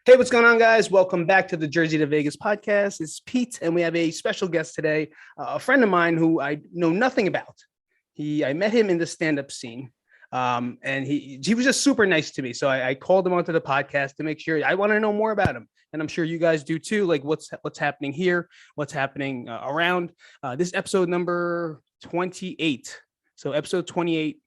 Hey, what's going on, guys? Welcome back to the Jersey to Vegas podcast. It's Pete, and we have a special guest today, a friend of mine who I know nothing about. I met him in the stand-up scene, and he was just super nice to me. So I called him onto the podcast to make sure I want to know more about him, and I'm sure you guys do too. Like what's happening here, what's happening around. This episode number 28. So episode 28,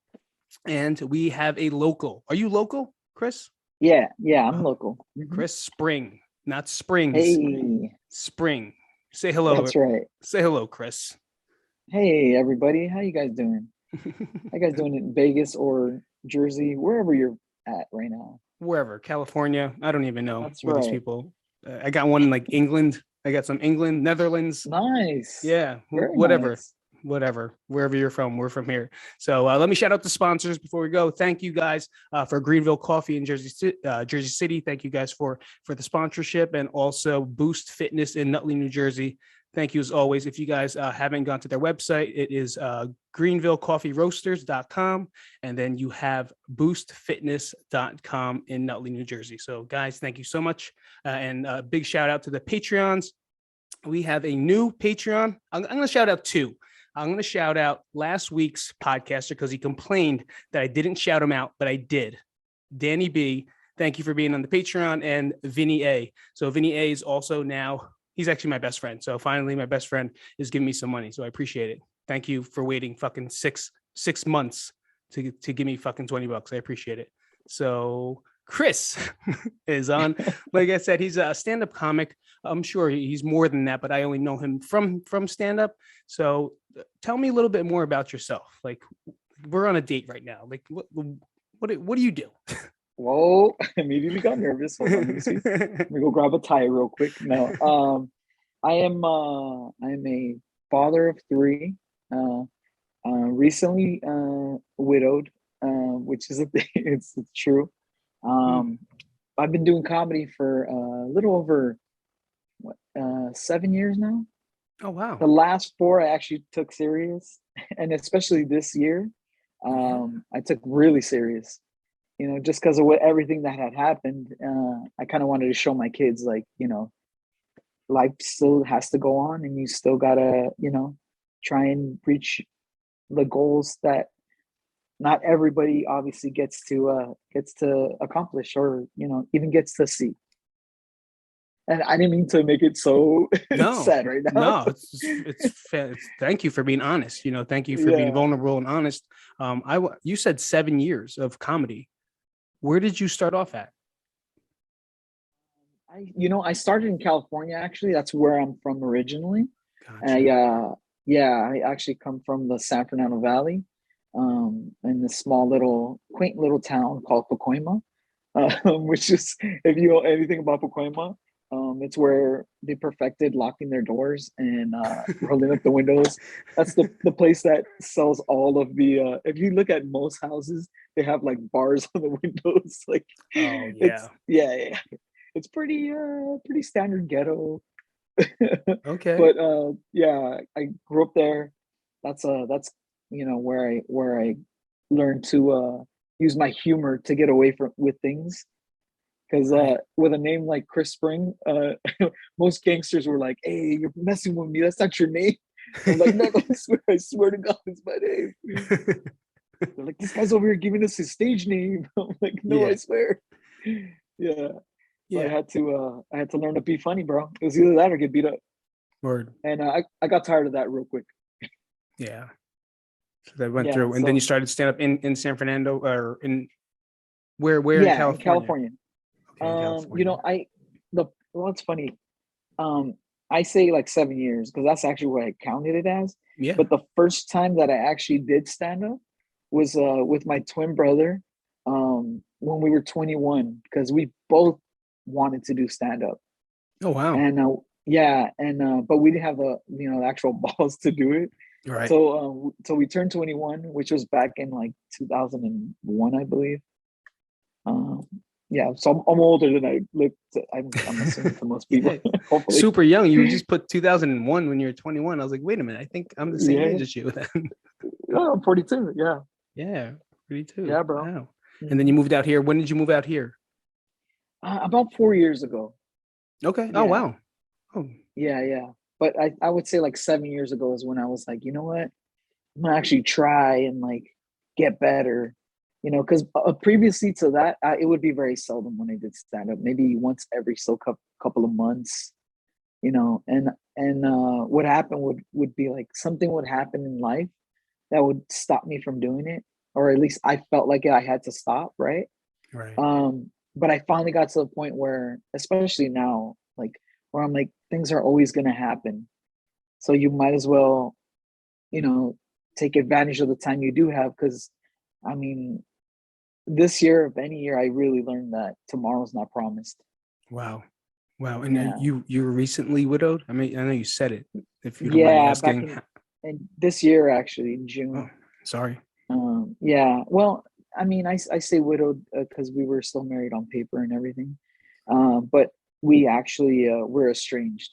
and we have a local. Are you local, Chris? Yeah, I'm local. Chris Spring, not Springs. Hey, Spring. Say hello. that's right. Say hello, Chris. Hey, everybody. How you guys doing? How you guys doing in Vegas or Jersey, wherever you're at right now? Wherever, California. I don't even know That's where these right. people. I got one in like England. I got some England, Netherlands. Nice. Yeah, Very whatever. nice. Whatever, wherever you're from, we're from here. So let me shout out the sponsors before we go. Thank you guys for Greenville Coffee in Jersey City. Thank you guys for the sponsorship, and also Boost Fitness in Nutley, New Jersey. Thank you as always. If you guys haven't gone to their website, it is greenvillecoffeeroasters.com, and then you have boostfitness.com in Nutley, New Jersey. So guys, thank you so much, and a big shout out to the Patreons. We have a new Patreon. I'm going to shout out two. I'm going to shout out last week's podcaster because he complained that I didn't shout him out, but I did. Danny B, thank you for being on the Patreon, and Vinny A. So Vinny A is also now, he's actually my best friend. So finally, my best friend is giving me some money. So I appreciate it. Thank you for waiting fucking six months to give me fucking $20. I appreciate it. So Chris is on. Like I said, he's a stand-up comic. I'm sure he's more than that, but I only know him from stand-up. So tell me a little bit more about yourself. Like, we're on a date right now. Like, what do you do? Whoa, I immediately got nervous. Hold on, let me see. Let me go grab a tie real quick. No, I'm a father of three. Recently widowed, which is a thing. It's true. I've been doing comedy for a little over 7 years now. Oh wow! The last 4 I actually took serious, and especially this year, I took really serious. You know, just because of everything that had happened, I kind of wanted to show my kids, like, you know, life still has to go on, and you still gotta, you know, try and reach the goals that not everybody obviously gets to accomplish, or, you know, even gets to see. And I didn't mean to make it so sad right now. No, it's thank you for being honest. You know, thank you for being vulnerable and honest. You said 7 years of comedy. Where did you start off at? I started in California, actually. That's where I'm from originally. Gotcha. I actually come from the San Fernando Valley, in this small quaint little town called Pacoima, which is, if you know anything about Pacoima, it's where they perfected locking their doors and rolling up the windows. That's the place that sells all of the. If you look at most houses, they have like bars on the windows. Like, oh yeah, it's pretty standard ghetto. Okay. But I grew up there. That's you know, where I learned to use my humor to get away from with things. Because with a name like Chris Spring, most gangsters were like, "Hey, you're messing with me. That's not your name." I'm like, "No, I swear to God, it's my name." They're like, "This guy's over here giving us his stage name." I'm like, "No, Yeah. I swear." Yeah. So Yeah. I had to learn to be funny, bro. It was either that or get beat up. Word. And I got tired of that real quick. Yeah. So that went through, and then you started stand up in San Fernando, or in where in California? In California. Okay, California. You know, it's funny. I say like 7 years because that's actually what I counted it as. Yeah. But the first time that I actually did stand up was with my twin brother, when we were 21, because we both wanted to do stand up. Oh wow. And but we didn't have the actual balls to do it. Right. So we turned 21, which was back in like 2001, I believe. So I'm older than I look. I'm assuming for most people. Hopefully. Super young. You just put 2001 when you were 21. I was like, wait a minute. I think I'm the same age as you. Oh, I'm 42. Yeah. Yeah, 42. Yeah, bro. Wow. And then you moved out here. When did you move out here? About 4 years ago. Okay. Oh, Yeah, wow. Oh, yeah. But I would say like 7 years ago is when I was like, you know what? I'm gonna actually try and like get better. Because previously to that, it would be very seldom when I did stand up. Maybe once every couple of months. And what happened would be like something would happen in life that would stop me from doing it, or at least I felt like I had to stop, right? right. But I finally got to the point where, especially now, like where I'm like, things are always gonna happen. So you might as well, you know, take advantage of the time you do have. Because I mean, this year, if any year, I really learned that tomorrow's not promised. Wow. Wow. And Yeah. you were recently widowed? I mean, I know you said it, if you don't mind me Yeah, back asking. in and this year actually in Oh, June. sorry. Yeah. Well, I mean, I say widowed because we were still married on paper and everything, but we actually we're estranged.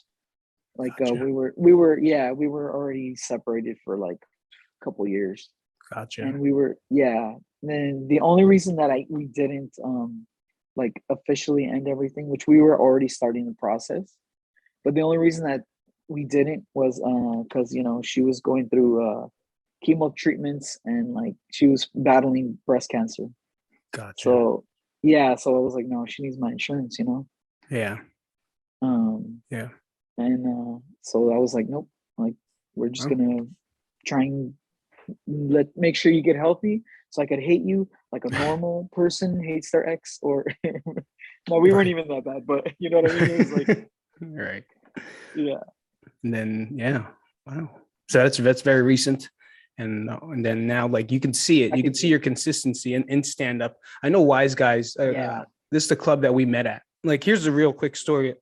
Like Gotcha. we were already separated for like a couple years, Gotcha. and we were yeah. Then the only reason that I we didn't like officially end everything, which we were already starting the process, but the only reason that we didn't was because she was going through chemo treatments and like she was battling breast cancer. Gotcha. So yeah, so I was like, no, she needs my insurance. Yeah. Um, Yeah. and so I was like, nope, like we're just Well, gonna try and make sure you get healthy, so I could hate you like a normal person hates their ex. Or no, we weren't right. even that bad, but you know what I mean. It was like, Right. yeah, And then yeah. Wow. So that's very recent. And then now, like, you can see it. I You can can see do. your consistency in stand up. I know Wise Guys. Yeah, This is the club that we met at. Like, here's a real quick story.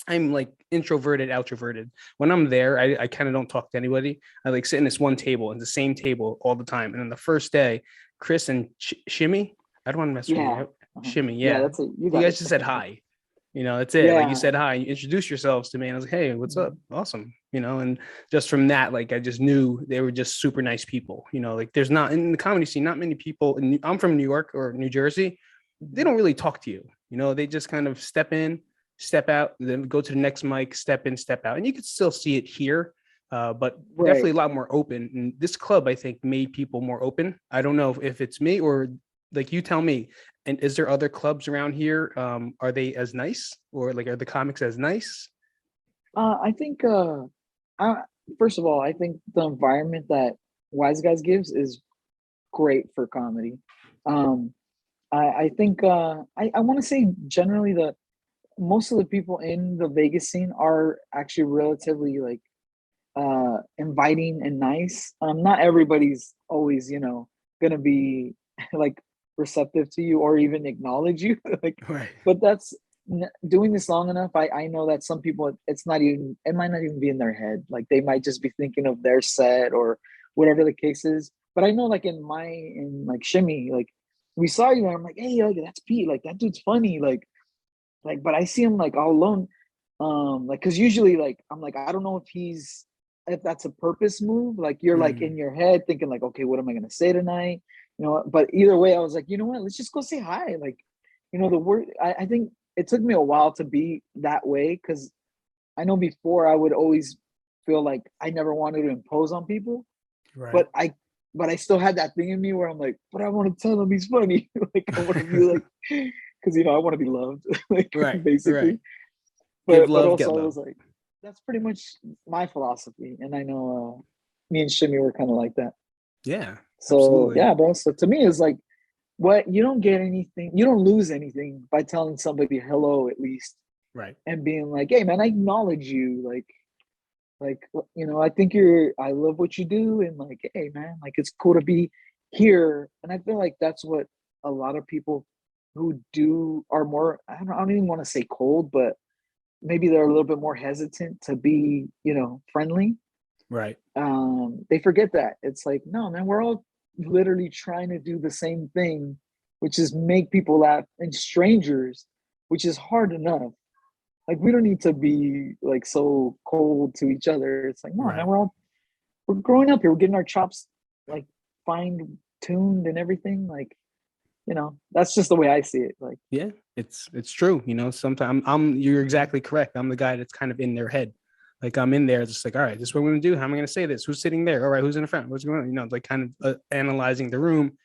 I'm like introverted, outroverted. When I'm there, I kind of don't talk to anybody. I like sit in this one table, and the same table all the time. And then the first day, Chris and Shimmy, I don't want to mess with yeah, you. Shimmy, yeah. yeah. That's it. You You got guys it. just said hi. That's it. Like, you Yeah. said hi, you introduced yourselves to me, and I was like, hey, what's up? Mhm. Awesome. And just from that, like, I just knew they were just super nice people. Like, there's not in the comedy scene, not many people. And I'm from New York or New Jersey. They Mhm. don't really talk to you. They just kind of step in, step out, then go to the next mic, step in, step out. And you could still see it here, but definitely Right. a lot more open. And this club, I think, made people more open. I don't know if it's me or, like, you tell me. And is there other clubs around here? Are they as nice, or like, are the comics as nice? I think I, first of all, I think the environment that Wise Guys gives is great for comedy. Um, I think I want to say generally the most of the people in the Vegas scene are actually relatively like inviting and nice. Not everybody's always gonna be like receptive to you or even acknowledge you. Like, Right. but doing this long enough. I know that some people, it might not even be in their head. Like they might just be thinking of their set or whatever the case is. But I know, like in like Shimmy, like we saw you there. I'm like, hey, yo, that's Pete. Like that dude's funny. Like, but I see him like all alone. Like, cause usually, like, I'm like, I don't know if that's a purpose move. Like, you're like in Mm, your head thinking, like, okay, what am I gonna say tonight? But either way, I was like, you know what? Let's just go say hi. Like, the word. I think it took me a while to be that way because I know before I would always feel like I never wanted to impose on people, right. but I still had that thing in me where I'm like, but I want to tell him he's funny. Like, I want to be like, because I want to be loved, like Right. Right. basically. Give But love, also get I love. was like, that's pretty much my philosophy, and I know me and Shimmy were kind of like that. Yeah, So absolutely. yeah, bro. So to me, it's like, what you don't get anything, you don't lose anything by telling somebody hello at least, Right. and being like, hey man, I acknowledge you, like I think I love what you do, and like, hey man, like it's cool to be here. And I feel like that's what a lot of people who do are more, I don't even want to say cold, but maybe they're a little bit more hesitant to be, friendly. Right. They forget that it's like, no man, we're all literally trying to do the same thing, which is make people laugh, and strangers, which is hard enough. Like, we don't need to be like so cold to each other. It's like, no man, Right. we're growing up here, we're getting our chops like fine tuned and everything. Like, that's just the way I see it. Like, Yeah. It's true. Sometimes you're exactly correct. I'm the guy that's kind of in their head. Like I'm in there, just like, all right, this is what we're going to do. How am I going to say this? Who's sitting there? All right, who's in the front? What's going on? Like kind of analyzing the room.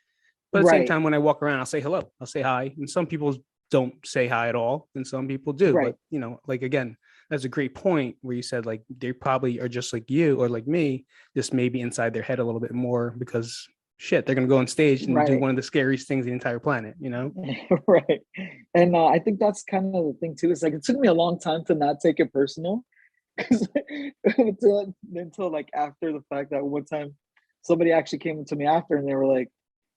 But at the same Right, time, when I walk around, I'll say hello. I'll say hi. And some people don't say hi at all. And some people do. right, But, like, again, that's a great point where you said, like, they probably are just like you or like me, just maybe inside their head a little bit more because shit, they're going to go on stage and do right. one of the scariest things in the entire planet. Right. And I think that's kind of the thing too. It's like it took me a long time to not take it personal, because until like after the fact that one time somebody actually came to me after and they were like,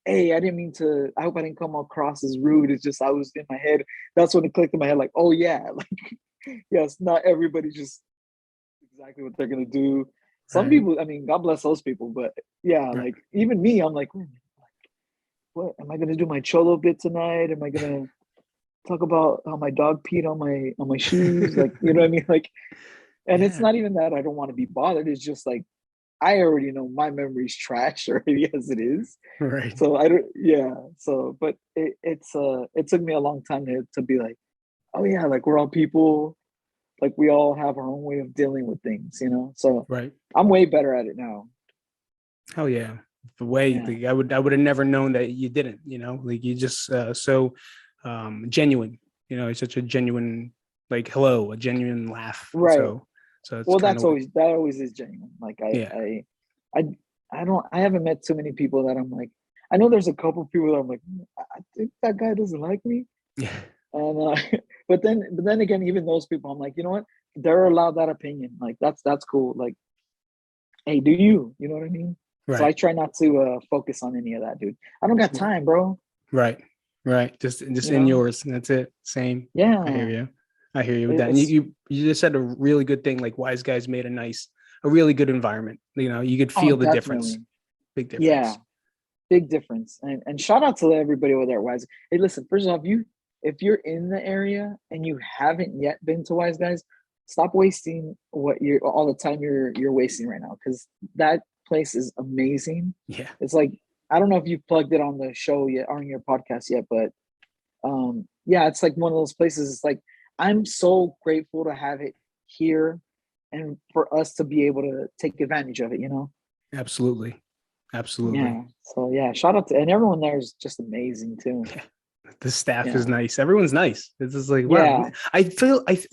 "Hey, I didn't mean to. I hope I didn't come across as rude. It's just I was in my head." That's when it clicked in my head, like, "Oh yeah, like yes, not everybody just exactly what they're gonna do." Some Right. people, I mean, God bless those people, but yeah, Right. like even me, I'm like, what am I gonna do my cholo bit tonight? Am I gonna talk about how my dog peed on my shoes? Like, you know what I mean? Like, and it's Yeah. not even that I don't want to be bothered. It's just like I already know my memory's trash already as it is. Right. So I don't, yeah. So, but it took me a long time to be like, oh yeah, like we're all people, like we all have our own way of dealing with things. So Right. I'm way better at it now. Hell yeah. The way Yeah. like, I would have never known that you didn't, like you just so genuine, it's such a genuine, like hello, a genuine laugh. Right. So it's Well, kind of that always is genuine. Like yeah. I I haven't met too many people that I'm like, I know there's a couple of people that I'm like, I think that guy doesn't like me. Yeah. And but then again, even those people, I'm like, you know what? They're allowed that opinion. Like that's cool. Like, hey, do you? You know what I mean? So I Right. try not to focus on any of that, dude. I don't got time, bro. Right. Right. Just You in know? yours. And that's it. Same. I hear Yeah. you. I hear you with that. And you, It's you just said a really good thing. Like Wise Guys made a really good environment. You could oh feel the difference. definitely. Big Yeah. difference. Big difference. And shout out to everybody over there at Wise. Hey, listen, first off, if you're in the area and you haven't yet been to Wise Guys, stop wasting what you're all the time you're wasting right now, because that place is amazing. Yeah. It's like I don't know if you've plugged it on the show yet or on your podcast yet, but yeah, it's like one of those places. It's like I'm so grateful to have it here and for us to be able to take advantage of it. Absolutely. Absolutely. Yeah. So yeah, shout out to and everyone there is just amazing too. Yeah. The staff is Yeah. nice. Everyone's nice. It's just like, wow. Yeah. I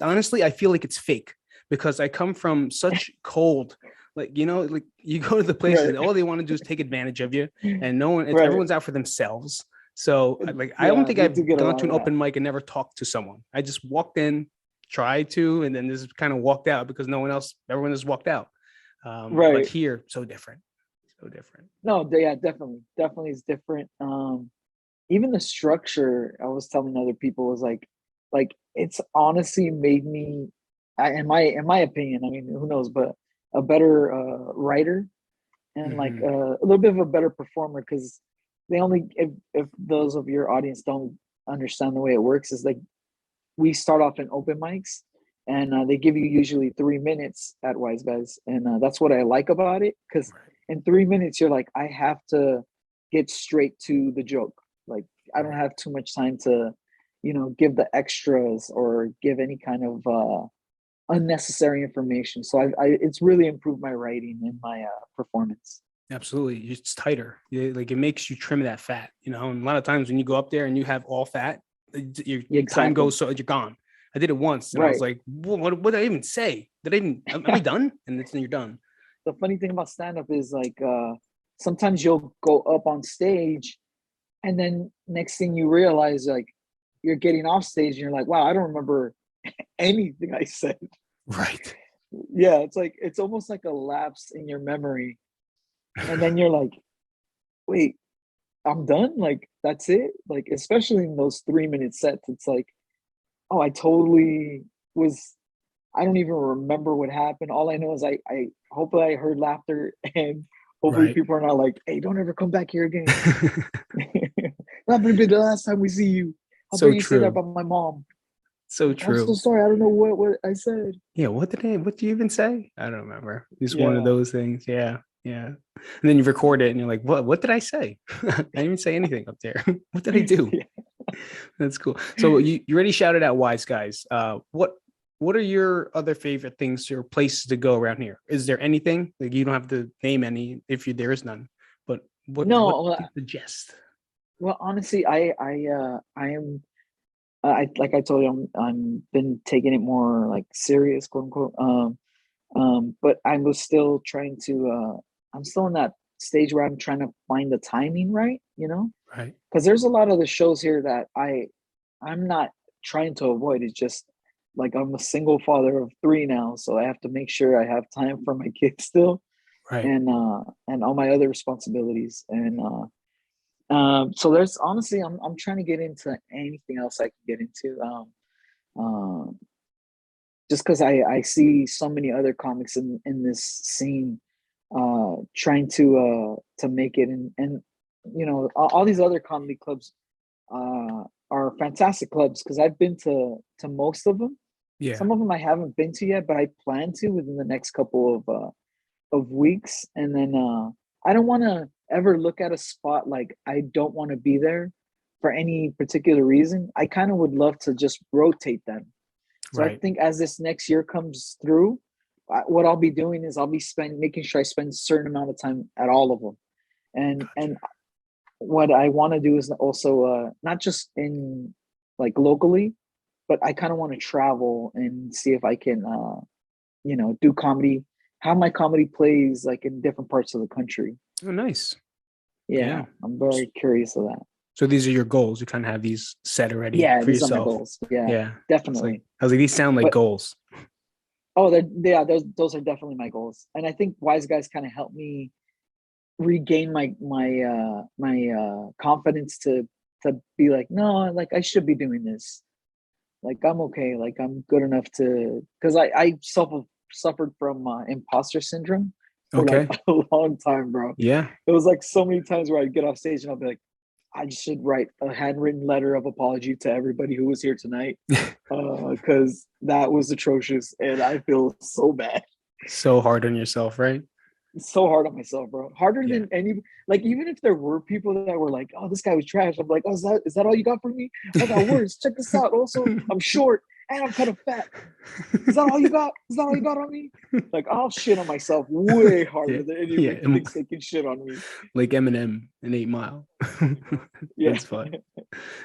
honestly, I feel like it's fake because I come from such cold, like you go to the places Right. and all they want to do is take advantage of you and Right. everyone's out for themselves. So like, I don't Yeah, think we do I've get a gone lot to of an that. open mic and never talked to someone. I just walked in, tried to, and then just kind of walked out because everyone just walked out. But Right. here, so different, so different. No, yeah, definitely. Definitely is different. Even the structure, I was telling other people was like it's honestly made me in my opinion, I mean, who knows, but a better writer and like Hmm. a little bit of a better performer, because they only if those of your audience don't understand the way it works is like we start off in open mics and they give you usually 3 minutes at Wise Guys, and that's what I like about it, because Right. in 3 minutes you're like, I have to get straight to the joke. Like I don't Right. have too much time to give the extras or give any kind of unnecessary information. So it's really improved my writing and my performance. Absolutely. It's tighter. Like it makes you trim that fat, and a lot of times when you go up there and you have all fat, your time Exactly. goes, so you're gone. I did it once and I was Right. like, what did I even say? Did I even, am I done? And then you're done. The funny thing about stand up is like sometimes you'll go up on stage and then next thing you realize, like, you're getting off stage and you're like, wow, I don't remember anything I said. Right. Yeah, it's like it's almost like a lapse in your memory. And then you're like, wait, I'm done? Like that's it? Like, especially in those 3 minute sets, it's like, oh, I totally was I don't even remember what happened. All I know is I hopefully I heard laughter and hopefully Right. people are not like, hey, don't ever come back here again. Not gonna be the last time we see you. How about So you say that true. about my mom? So Like, I'm so true. sorry. I don't know what I said. Yeah. What do you even say? I don't remember. It's one of Yeah. those things. Yeah. Yeah. And then you record it and you're like, what did I say? I didn't even say anything up there. What did I do? Yeah. That's cool. So you already shouted out Wise Guys. What are your other favorite things or places to go around here? Is there anything, like, you don't have to name any if there is none, but what No, do you suggest? well, honestly, I am I like I told you, I'm been taking it more like serious, quote unquote. But I was still trying to I'm still in that stage where I'm trying to find the timing right, Right. because there's a lot of the shows here that I'm not trying to avoid. It's just like I'm a single father of three now, so I have to make sure I have time for my kids still, Right. and all my other responsibilities. And so there's honestly, I'm trying to get into anything else I can get into. Um, just because I see so many other comics in this scene trying to make it, and all these other comedy clubs are fantastic clubs because I've been to most of them. Yeah. Some of them I haven't been to yet, but I plan to within the next couple of weeks. And then I don't want to ever look at a spot like I don't want to be there for any particular reason. I kind of would love to just rotate them. So I Right. think as this next year comes through, what I'll be doing is I'll be making sure I spend a certain amount of time at all of them. Gotcha. And what I want to do is also not just in like locally, but I kind of want to travel and see if I can do comedy, how my comedy plays like in different parts of the country. Oh, nice. Yeah, Yeah. I'm very curious of that. So these are your goals. You kind of have these set already Yeah, for these are my yourself. goals. Yeah, Yeah. It's like, definitely. I was like, these sound like But goals. oh, yeah, those are definitely my goals. And I think Wise Guys kind of helped me regain my confidence to be like, no, like I should be doing this. Like I'm okay. Like I'm good enough to, because I suffered from imposter syndrome for like Okay. a long time, bro. Yeah. It was like so many times where I'd get off stage and I'll be like, I should write a handwritten letter of apology to everybody who was here tonight, because that was atrocious and I feel so bad. So hard on yourself, right? It's so hard on myself, bro. Harder Yeah. than any, like, even if there were people that were like, "Oh, this guy was trash," I'm like, "Oh, is that all you got for me? I got worse. Check this out. Also, I'm short and I'm kind of fat. Is that all you got? Is that all you got on me?" Like, I'll shit on myself way Yeah. harder than Yeah. anybody thinks they can shit on me. Like Eminem in 8 Mile. Yeah, That's fun.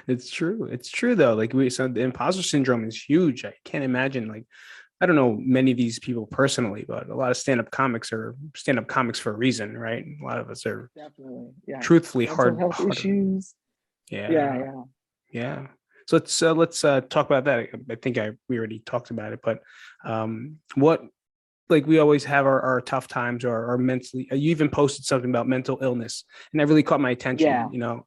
It's true. It's true though. Like, so the imposter syndrome is huge. I can't imagine, like, I don't know many of these people personally, but a lot of stand-up comics are stand-up comics for a reason, right? A lot of us are definitely. Yeah, truthfully mental hard. health issues. Yeah, Yeah. yeah. Yeah. So let's talk about that. I think we already talked about it, but what, like, we always have our tough times or our mentally. You even posted something about mental illness, and that really caught my attention. Yeah.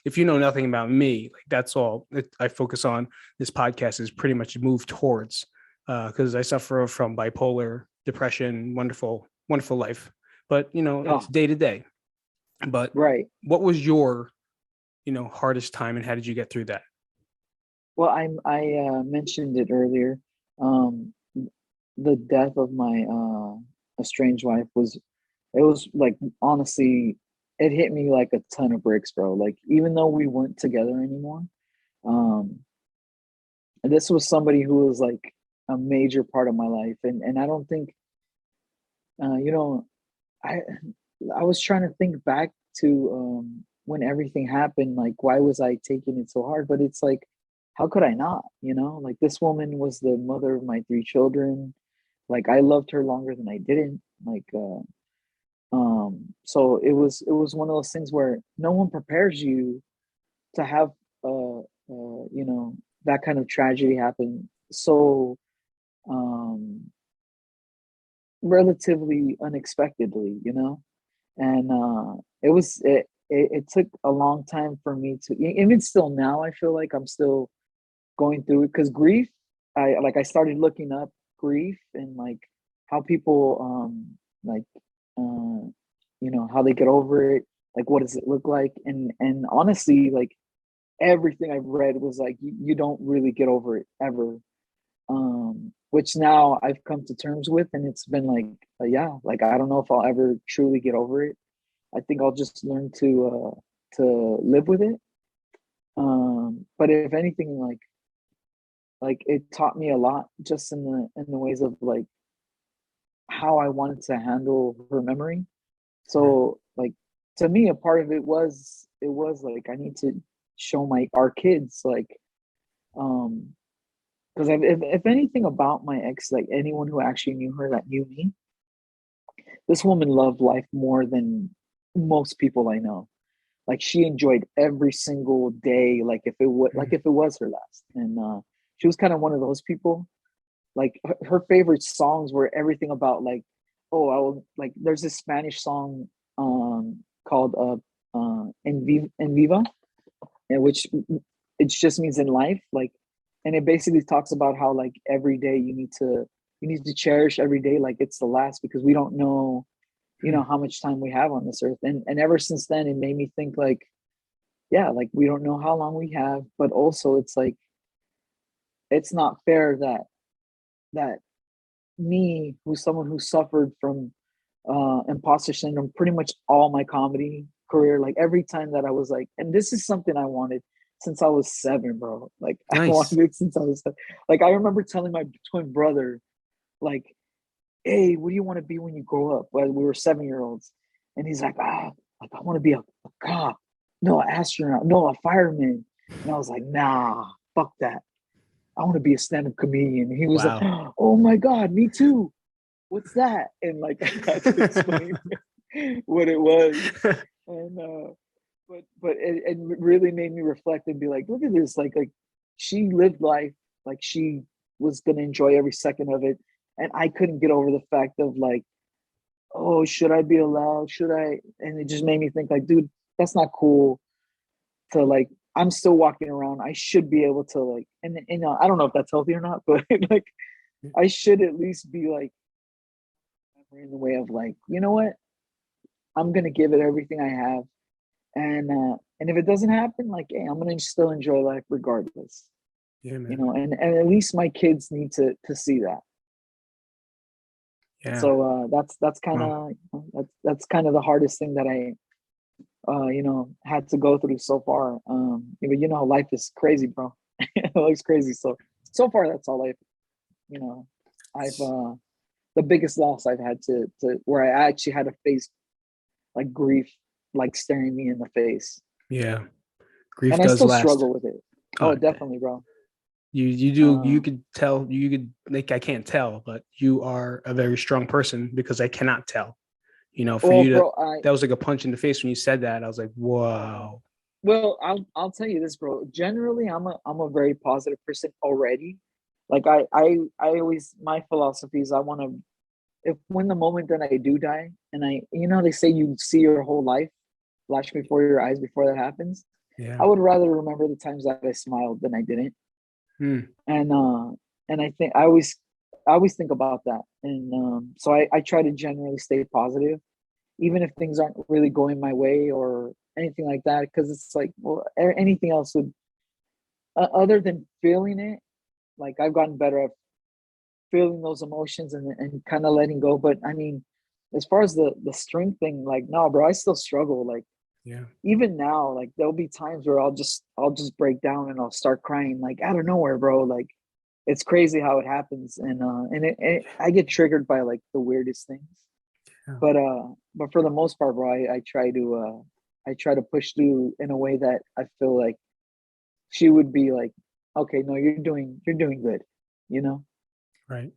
If you know nothing about me, like, that's all I focus on. This podcast is pretty much moved towards, because I suffer from bipolar depression. Wonderful, wonderful life, but it's Oh, day to day. But right. what was your hardest time, and how did you get through that? Well, I mentioned it earlier. Um, the death of my estranged wife was, it was like, honestly, it hit me like a ton of bricks, bro. Like, even though we weren't together anymore, um, and this was somebody who was like a major part of my life, and I don't think, uh, you know, I I was trying to think back to when everything happened. Like, why was I taking it so hard? But it's like, how could I not? Like, this woman was the mother of my three children. Like, I loved her longer than I didn't. Like, so it was one of those things where no one prepares you to have that kind of tragedy happen so um relatively unexpectedly, and it took a long time for me to, even still now, I feel like I'm still going through it, because grief, I started looking up grief and like how people like how they get over it, like what does it look like, and honestly, like everything I've read was like you don't really get over it ever, which now I've come to terms with, and it's been like yeah, like I don't know if I'll ever truly get over it. I think I'll just learn to live with it. But if anything, like it taught me a lot just in the ways of like how I wanted to handle her memory. Right. So like to me, a part of it was like I need to show my our kids like um because if anything about my ex, like anyone who actually knew her that knew me, this woman loved life more than most people I know. Like she enjoyed every single day, Mm. if it was her last. And she was kind of one of those people. Like her favorite songs were everything about like, oh, I will like. There's this Spanish song called En Viva, and which it just means in life, like, and it basically talks about how like every day you need to cherish every day like it's the last because we don't know, you know, Mm. how much time we have on this earth. And ever since then it made me think like, yeah, like we don't know how long we have, but also it's like it's not fair that me, who's someone who suffered from imposter syndrome pretty much all my comedy career, like every time that I was like, and this is something I wanted since I was 7, bro. Like I Nice. wanted it since I was like I remember telling my twin brother, like, hey, what do you want to be when you grow up? Well, we were 7 year olds. And he's like, like I want to be a cop, no, an astronaut, no, a fireman. And I was like, nah, fuck that. I want to be a stand-up comedian. And he was like, Wow. oh my God, me too. What's that? And like I had to explain what it was. And but it really made me reflect and be like, look at this. Like she lived life like she was gonna enjoy every second of it. And I couldn't get over the fact of like, oh, should I be allowed? Should I? And it just made me think like, dude, that's not cool to like I'm still walking around. I should be able to like and you know, I don't know if that's healthy or not, but like I should at least be like in the way of like, you know what? I'm gonna give it everything I have. And if it doesn't happen, like hey, I'm gonna still enjoy life regardless. Yeah, You man. know, and at least my kids need to see that. Yeah. So that's kind Well, of that's kind of the hardest thing that I you know, had to go through so far. But you know, life is crazy, bro. Life's crazy. So so far, that's all I've, you know, I've the biggest loss I've had to where I actually had to face like grief, like staring me in the face, yeah. Grief and I does still last. struggle with it. Oh, Oh, definitely, bro. you do, you Uh, could tell, you could, like, I can't tell, but you are a very strong person because I cannot tell. For well, you to, bro, I that was like a punch in the face when you said that. I was like, uh, whoa. well, I'll tell you this, bro. Generally, I'm a very positive person already. Like I always my philosophy is I want to if when the moment that I do die and I you know they say you see your whole life flash before your eyes before that happens. Yeah. I would rather remember the times that I smiled than I didn't. Hmm. And I think I always think about that. And so I try to generally stay positive, even if things aren't really going my way or anything like that, because it's like well anything else would other than feeling it, like I've gotten better at feeling those emotions and kind of letting go. But I mean, as far as the strength thing, like no, bro, I still struggle. Like Yeah. even now, like there'll be times where I'll just break down and I'll start crying like out of nowhere, bro. Like it's crazy how it happens, and I get triggered by like the weirdest things. Yeah. But for the most part, bro, I try to push through in a way that I feel like she would be like, okay, no, you're doing good, you know, Right.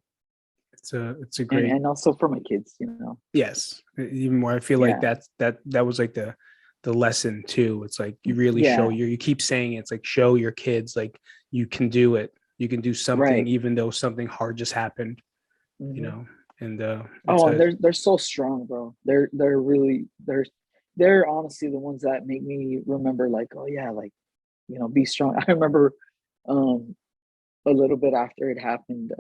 It's a great, and also for my kids, you know, yes. Even more, I feel like yeah, that was like the lesson too. It's like you really show yeah, you keep saying it, it's like show your kids like you can do it. You can do something right. even though something hard just happened, you Hmm. know. And it's Oh, and a they're so strong, bro. They're really they're honestly the ones that make me remember, like, oh yeah, like you know, be strong. I remember um a little bit after it happened,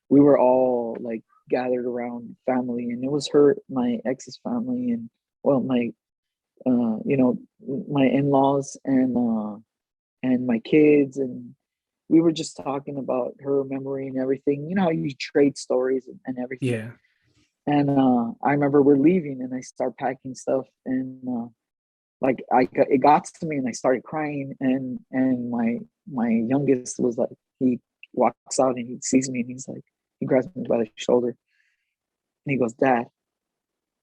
we were all like gathered around family, and it was her, my ex's family, and well, my you know, my in-laws and my kids, and we were just talking about her memory and everything. You know how you trade stories and everything. yeah. And I remember we're leaving, and I start packing stuff, and like it got to me and I started crying, and my youngest was like, he walks out and he sees me and he's like, he grabs me by the shoulder and he goes, "Dad,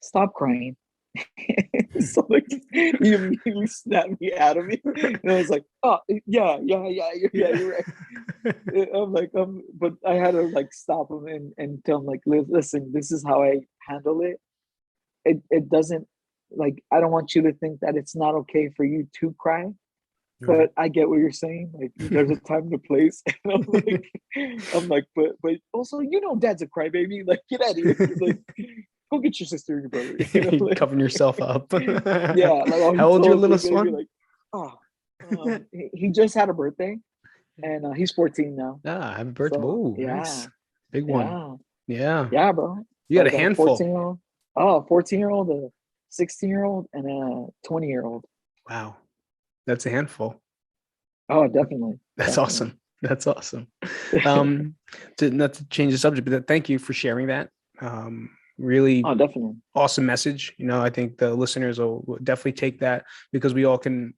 stop crying." So like he immediately snapped me out of me, and I was like, "Oh yeah, you're right." I'm like, but I had to like stop him and tell him like, listen, this is how I handle it. It doesn't, like, I don't want you to think that it's not okay for you to cry, Right. but I get what you're saying. Like, there's a time and a place. And I'm like, but also, Dad's a crybaby. Like, get out of here. Like, go get your sister and your brother. Like, Covering yourself up. yeah. Like, oh, he How old's your told the littlest baby, one? like, oh, he just had a birthday, and he's 14 now. Ah, happy birthday. So Oh, yeah, nice. Big one. yeah, Yeah. yeah, bro. You got a Like a handful. 14-year-old. Oh, 14-year-old, a 16-year-old, and a 20-year-old. Wow. That's a handful. Oh, definitely. That's Definitely. awesome. That's awesome. Not to change the subject, but thank you for sharing that. Really Oh, definitely. awesome message. I think the listeners will definitely take that, because we all can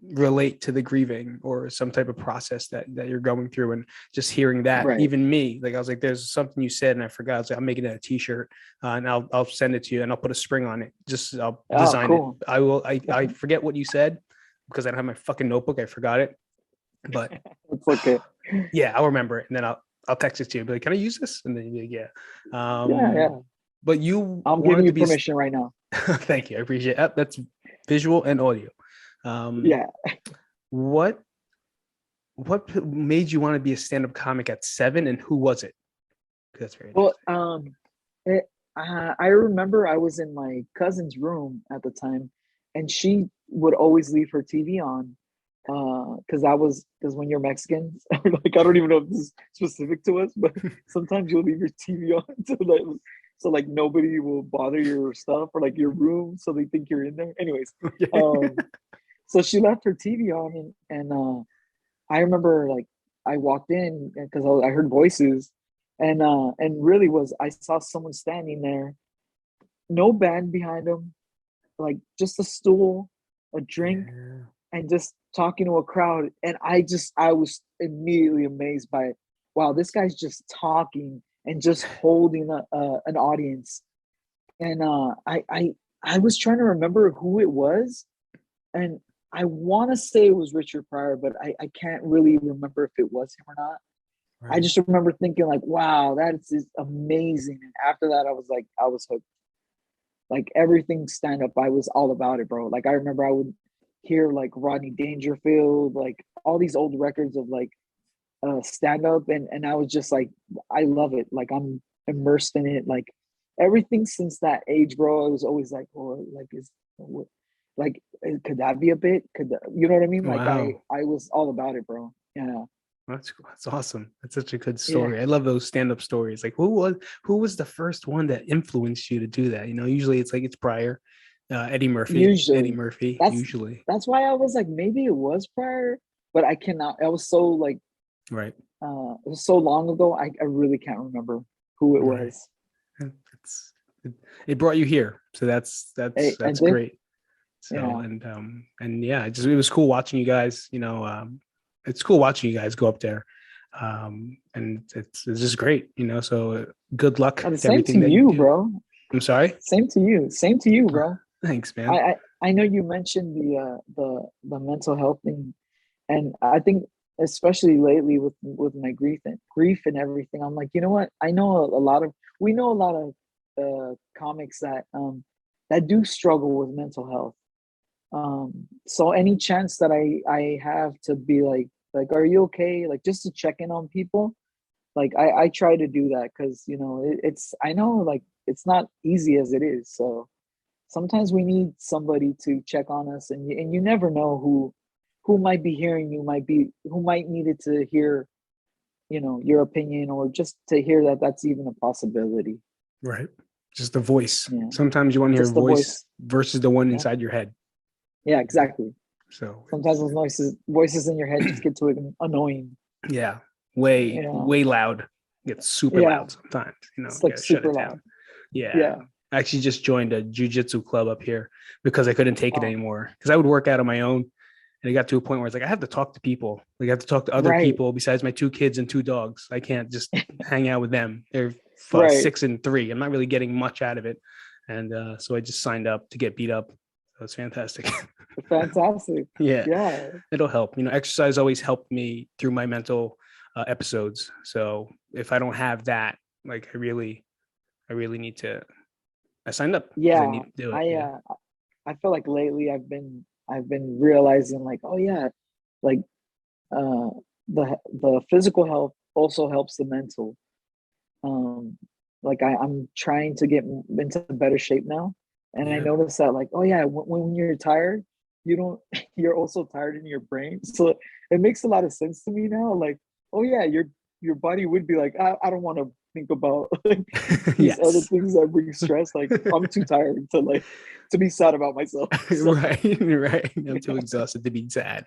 relate to the grieving or some type of process that you're going through. And just hearing that, Right. even me, like I was like, there's something you said and I forgot. I was like, I'm making it a t-shirt, and I'll send it to you and I'll put a spring on it. I'll Oh, design it. cool. I forget what you said because I don't have my fucking notebook. I forgot it, but It's okay. yeah, I'll remember it, and then I'll text it to you. Be like, can I use this? And then you'll be like, yeah. Yeah, yeah. But you I'm giving wanted to you be. permission right now. Thank you. I appreciate that. That's visual and audio. Yeah. What made you want to be a stand-up comic at 7, and who was it? That's very Well, interesting. I remember I was in my cousin's room at the time, and she would always leave her TV on, because when you're Mexican, like, I don't even know if this is specific to us, but sometimes you'll leave your TV on so like nobody will bother your stuff or like your room, so they think you're in there. Anyways, um, so she left her TV on, and I remember, like, I walked in because I heard voices, and really was, I saw someone standing there, no band behind him, like just a stool, a drink, Yeah. and just talking to a crowd. And I was immediately amazed by, wow, this guy's just talking and just holding an audience. And I was trying to remember who it was, and I want to say it was Richard Pryor, but I can't really remember if it was him or not. I Right. just remember thinking like, wow, that is amazing. And after that, I was hooked. Like, everything stand up, I was all about it, bro. Like, I remember I would hear like Rodney Dangerfield, like all these old records of like stand up, and I was just like, I love it. Like, I'm immersed in it. Like, everything since that age, bro. I was always like, oh, like, like, could that be a bit? You know what I mean? Like, Wow. I was all about it, bro. Yeah, That's awesome. That's such a good yeah. story. I love those stand-up stories. Like, who was the first one that influenced you to do that? Usually it's like it's Pryor, Eddie Murphy. Eddie Usually, Murphy, that's usually. that's why I was like, maybe it was prior, but I cannot. I was so like, Right. it was so long ago. I really can't remember who it Right. was. It's it brought you here. So that's that's Hey, I that's did. great. So Yeah, and yeah, it was cool watching you guys, it's cool watching you guys go up there. And it's just great, so good luck and the to same to everything that you you, do. bro. I'm sorry. Same to you. Same to you, bro. Thanks, I, man. I I know you mentioned the mental health thing, and I think especially lately with my grief and everything, I'm like, you know what? I know a lot of we know a lot of comics that do struggle with mental health. So any chance that I have to be like, are you okay? Like, just to check in on people. Like, I try to do that because it's, I know, like, it's not easy as it is. So sometimes we need somebody to check on us, and you never know who might be hearing you, who might needed to hear your opinion, or just to hear that that's even a possibility. Right. Just the voice. Yeah, Sometimes you want to hear a just the voice voice. versus the one Yeah, inside your head. yeah, exactly. So Sometimes those voices in your head just get too annoying. yeah, way, Yeah, way loud. Gets super yeah, loud sometimes, it's you like gotta shut super it loud. down. Yeah. Yeah, I actually just joined a jujitsu club up here because I couldn't take it anymore. Because I would work out on my own, and it got to a point where it's like I have to talk to people. Like I have to talk to other people besides my 2 kids and 2 dogs. I can't just hang out with them. They're 6 and 3. I'm not really getting much out of it, and so I just signed up to get beat up. So it's fantastic. Fantastic. Yeah, it'll help. Exercise always helped me through my mental episodes. So if I don't have that, like I really need to. I signed up. Yeah, I need to do it. I feel like lately I've been realizing like, oh yeah, like the physical health also helps the mental. Like I'm trying to get into better shape now, and I noticed that like, oh yeah, when you're tired, you're also tired in your brain. So it makes a lot of sense to me now. Like, oh yeah, your body would be like, I don't want to think about like these other things that bring stress. Like I'm too tired to be sad about myself. So, right. I'm too exhausted to be sad.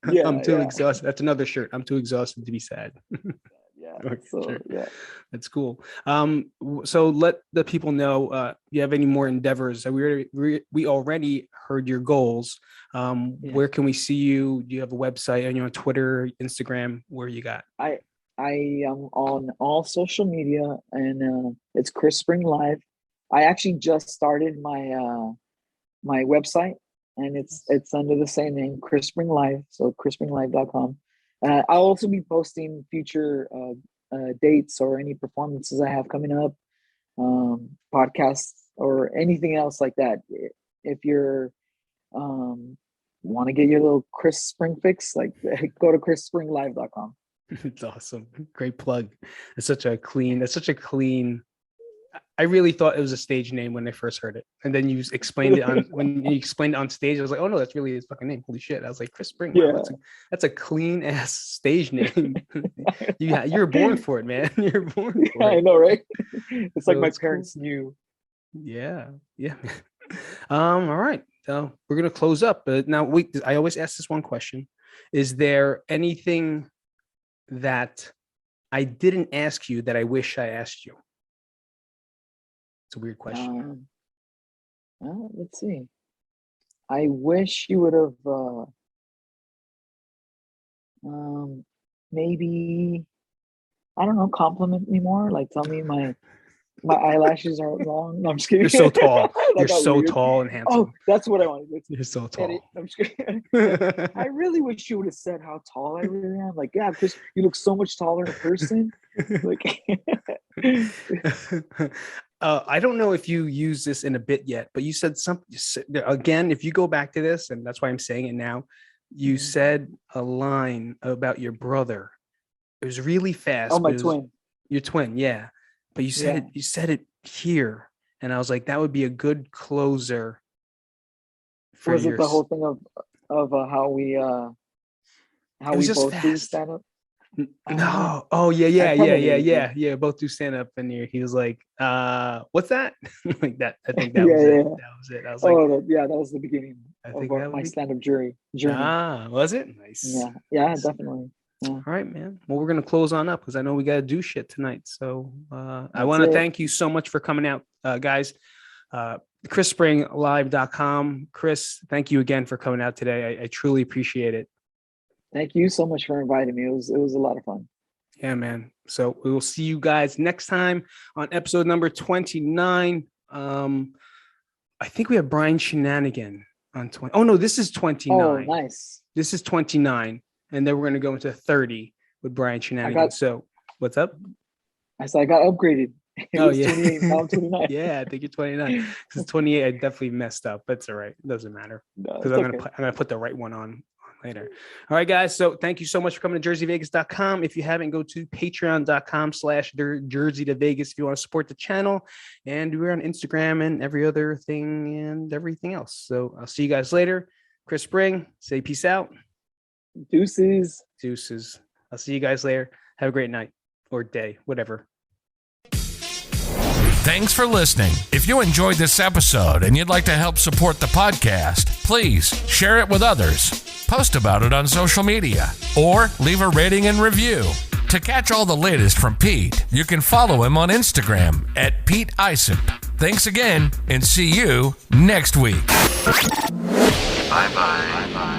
Yeah, I'm too exhausted. That's another shirt. I'm too exhausted to be sad. That's cool. So let the people know you have any more endeavors. We already heard your goals. Where can we see you? Do you have a website? Are you on Twitter, Instagram? Where you got? I am on all social media, and it's Chris Spring Live. I actually just started my my website, and it's under the same name, Chris Spring Live. So chrisspringlive.com. I'll also be posting future dates or any performances I have coming up, podcasts or anything else like that. If you're want to get your little Chris Spring fix, like go to chrisspringlive.com. It's awesome. Great plug. It's such a clean. I really thought it was a stage name when I first heard it, and then you explained it when you explained it on stage. I was like, oh no, that's really his fucking name. Holy shit! I was like, Chris Spring. Wow, that's a clean ass stage name. You're born for it, man. You're born for it. I know, right? It's like my parents knew. Yeah. All right. So we're gonna close up, but now I always ask this one question: is there anything that I didn't ask you that I wish I asked you? It's a weird question. Well, let's see. I wish you would have maybe, I don't know, compliment me more. Like tell me my eyelashes are long. No, I'm just kidding. You're so tall. You're so tall and handsome. Oh, that's what I wanted. You're so tall. I'm just kidding. I really wish you would have said how tall I really am. Like, yeah, Chris, you look so much taller in person. Like, I don't know if you use this in a bit yet, but you said something again. If you go back to this, and that's why I'm saying it now, you said a line about your brother. It was really fast. Oh, my twin. Your twin, yeah. But you said it. You said it here, and I was like, that would be a good closer. Was it the whole thing of how we both do stand up? No. Oh yeah. Both do stand up, and he was like, "What's that?" Like that. I think that was it. That was it. I was like, that was the beginning of my stand up journey. Was it? Nice. Yeah, definitely. Yeah. All right, man. Well, we're gonna close on up because I know we gotta do shit tonight. So I want to thank you so much for coming out, guys. chrisspringlive.com. Chris, thank you again for coming out today. I truly appreciate it. Thank you so much for inviting me. It was a lot of fun. Yeah, man. So we will see you guys next time on episode number 29. I think we have Brian Shenanigan on 20. Oh no, this is 29. Oh, nice. This is 29. And then we're going to go into 30 with Brian Shenanigan. So what's up? I said I got upgraded. Oh, yeah. 28, now I'm 29. Yeah, I think you're 29. Because 28, I definitely messed up. That's all right. It doesn't matter. Because I'm gonna put the right one on later. All right, guys. So thank you so much for coming to jerseyvegas.com. If you haven't, go to patreon.com/jersey to Vegas if you want to support the channel. And we're on Instagram and every other thing and everything else. So I'll see you guys later. Chris Spring, say peace out. Deuces. I'll see you guys later. Have a great night or day, whatever. Thanks for listening. If you enjoyed this episode and you'd like to help support the podcast, please share it with others, post about it on social media, or leave a rating and review. To catch all the latest from Pete, you can follow him on Instagram at Pete Isip. Thanks again, and see you next week. Bye-bye.